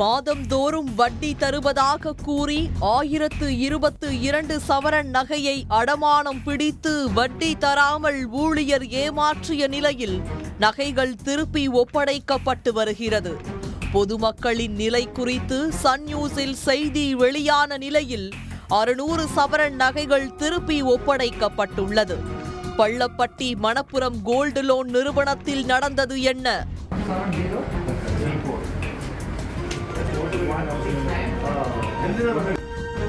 மாதந்தோறும் வட்டி தருவதாக கூறி 1022 சவரன் நகையை அடமானம் பிடித்து வட்டி தராமல் ஊழியர் ஏமாற்றிய நிலையில் நகைகள் திருப்பி ஒப்படைக்கப்பட்டு வருகிறது. பொதுமக்களின் நிலை குறித்து சன் நியூஸில் செய்தி வெளியான நிலையில் 600 சவரன் நகைகள் திருப்பி ஒப்படைக்கப்பட்டுள்ளது. பள்ளப்பட்டி மணப்புரம் கோல்டு லோன் நிறுவனத்தில் நடந்தது என்ன?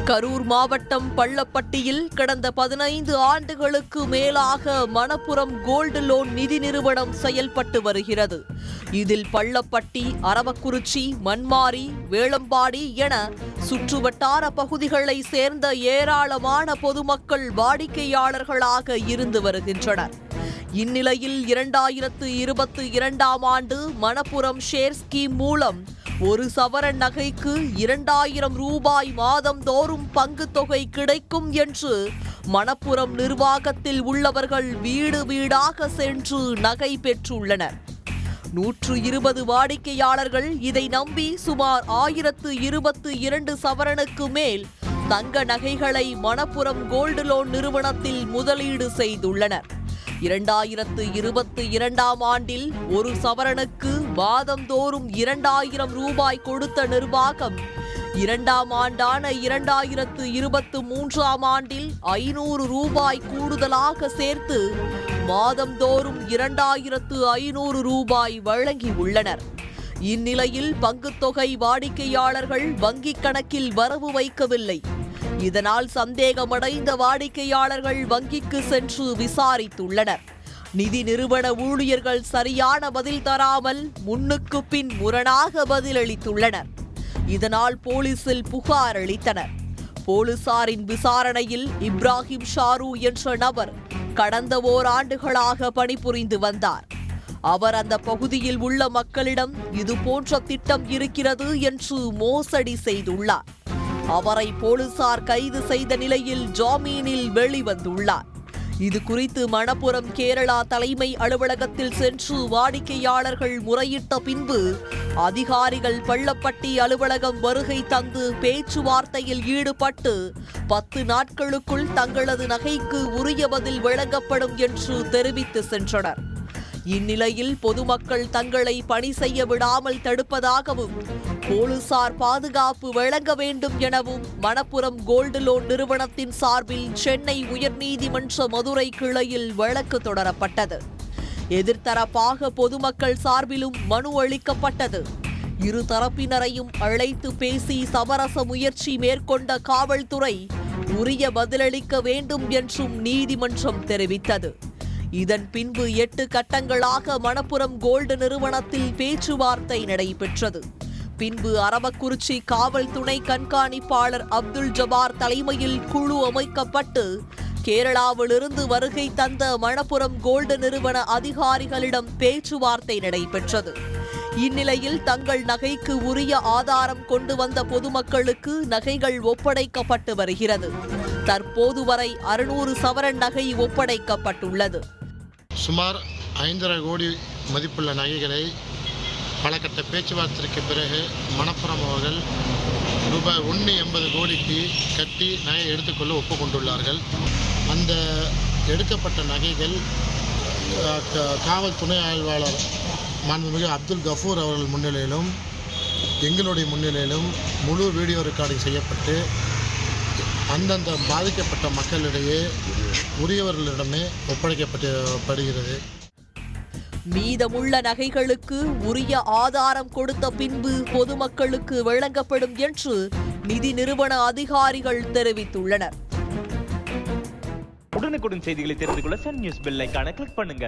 கரூர் மாவட்டம் பள்ளப்பட்டியில் கடந்த 15 ஆண்டுகளுக்கு மேலாக மணப்புரம் கோல்டு லோன் நிதி நிறுவனம் செயல்பட்டு வருகிறது. இதில் பள்ளப்பட்டி, அரவக்குறிச்சி, மண்மாரி, வேளம்பாடி என சுற்றுவட்டார பகுதிகளை சேர்ந்த ஏராளமான பொதுமக்கள் வாடிக்கையாளர்களாக இருந்து வருகின்றனர். இந்நிலையில் 2022ஆம் ஆண்டு மணப்புரம் ஷேர் ஸ்கீம் மூலம் ஒரு சவரன் நகைக்கு 2000 ரூபாய் மாதந்தோறும் பங்கு தொகை கிடைக்கும் என்று மணப்புரம் நிர்வாகத்தில் உள்ளவர்கள் வீடு வீடாக சென்று நகை பெற்றுள்ளனர். 120 வாடிக்கையாளர்கள் இதை நம்பி சுமார் 1022 சவரனுக்கு மேல் தங்க நகைகளை மணப்புரம் கோல்டு லோன் நிறுவனத்தில் முதலீடு செய்துள்ளனர். 2022ஆம் ஆண்டில் ஒரு சவரனுக்கு மாதந்தோறும் 2000 ரூபாய் கொடுத்த நிர்வாகம் 2ஆம் ஆண்டான 2023ஆம் ஆண்டில் 500 ரூபாய் கூடுதலாக சேர்த்து மாதந்தோறும் 2500 ரூபாய் வழங்கியுள்ளனர். இந்நிலையில் பங்குத்தொகை வாடிக்கையாளர்கள் வங்கிக் கணக்கில் வரவு வைக்கவில்லை. இதனால் சந்தேகமடைந்த வாடிக்கையாளர்கள் வங்கிக்கு சென்று விசாரித்துள்ளனர். நிதி நிறுவன ஊழியர்கள் சரியான பதில் தராமல் முன்னுக்கு பின் முரணாக பதிலளித்துள்ளனர். இதனால் போலீசில் புகார் அளித்தனர். போலீசாரின் விசாரணையில் இப்ராஹிம் ஷாரு என்ற நபர் கடந்த ஓராண்டுகளாக பணிபுரிந்து வந்தார். அவர் அந்த பகுதியில் உள்ள மக்களிடம் இதுபோன்ற திட்டம் இருக்கிறது என்று மோசடி செய்துள்ளார். அவரை போலீசார் கைது செய்த நிலையில் ஜாமீனில் வெளிவந்துள்ளார். இது குறித்து மணப்புரம் கேரளா தலைமை அலுவலகத்தில் சென்று வாடிக்கையாளர்கள் முறையிட்ட பின்பு அதிகாரிகள் பள்ளப்பட்டி அலுவலகம் வருகை தந்து பேச்சுவார்த்தையில் ஈடுபட்டு 10 நாட்களுக்குள் தங்களது நகைக்கு உரிய பதில் வழங்கப்படும் என்று தெரிவித்து சென்றனர். இந்நிலையில் பொதுமக்கள் தங்களை பணி செய்ய விடாமல் தடுப்பதாகவும் போலீசார் பாதுகாப்பு வழங்க வேண்டும் எனவும் மணப்புரம் கோல்டு லோன் நிறுவனத்தின் சார்பில் சென்னை உயர்நீதிமன்ற மதுரை கிளையில் வழக்கு தொடரப்பட்டது. எதிர்த்தரப்பாக பொதுமக்கள் சார்பிலும் மனு அளிக்கப்பட்டது. இரு தரப்பினரையும் அழைத்து பேசி சமரச முயற்சி மேற்கொண்ட காவல்துறை உரிய பதிலளிக்க வேண்டும் என்றும் நீதிமன்றம் தெரிவித்தது. இதன் பின்பு 8 கட்டங்களாக மணப்புரம் கோல்டு நிறுவனத்தில் பேச்சுவார்த்தை நடைபெற்றது. பின்பு அரவக்குறிச்சி காவல் துணை கண்காணிப்பாளர் அப்துல் ஜபார் தலைமையில் குழு அமைக்கப்பட்டு கேரளாவிலிருந்து வருகை தந்த மணப்புரம் கோல்டு நிறுவன அதிகாரிகளிடம் பேச்சுவார்த்தை நடைபெற்றது. இந்நிலையில் தங்கள் நகைக்கு உரிய ஆதாரம் கொண்டு வந்த பொதுமக்களுக்கு நகைகள் ஒப்படைக்கப்பட்டு வருகிறது. தற்போது வரை 600 சவரன் நகை ஒப்படைக்கப்பட்டுள்ளது. சுமார் 5.5 கோடி மதிப்புள்ள நகைகளை பல கட்ட பேச்சுவார்த்தைக்கு பிறகு மணப்புரம் அவர்கள் ரூபாய் 180 கோடிக்கு கட்டி நகை எடுத்துக்கொள்ள ஒப்புக்கொண்டுள்ளார்கள். அந்த எடுக்கப்பட்ட நகைகள் காவல் துணை ஆய்வாளர் மாண்புமிகு அப்துல் கஃபூர் அவர்கள் முன்னிலையிலும் எங்களுடைய முன்னிலையிலும் முழு வீடியோ ரெக்கார்டிங் செய்யப்பட்டு அந்தந்த பாதிக்கப்பட்ட மக்களிடையே உரியவர்களிடமே ஒப்படைக்கப்படுகிறது. மீதமுள்ள நகைகளுக்கு உரிய ஆதாரம் கொடுத்த பின்பு பொதுமக்களுக்கு வழங்கப்படும் என்று நிதி நிறுவன அதிகாரிகள் தெரிவித்துள்ளனர். உடனுக்குடன் செய்திகளை தெரிந்து கொள்ள சன் நியூஸ் பெல் ஐகானை கிளிக் பண்ணுங்க.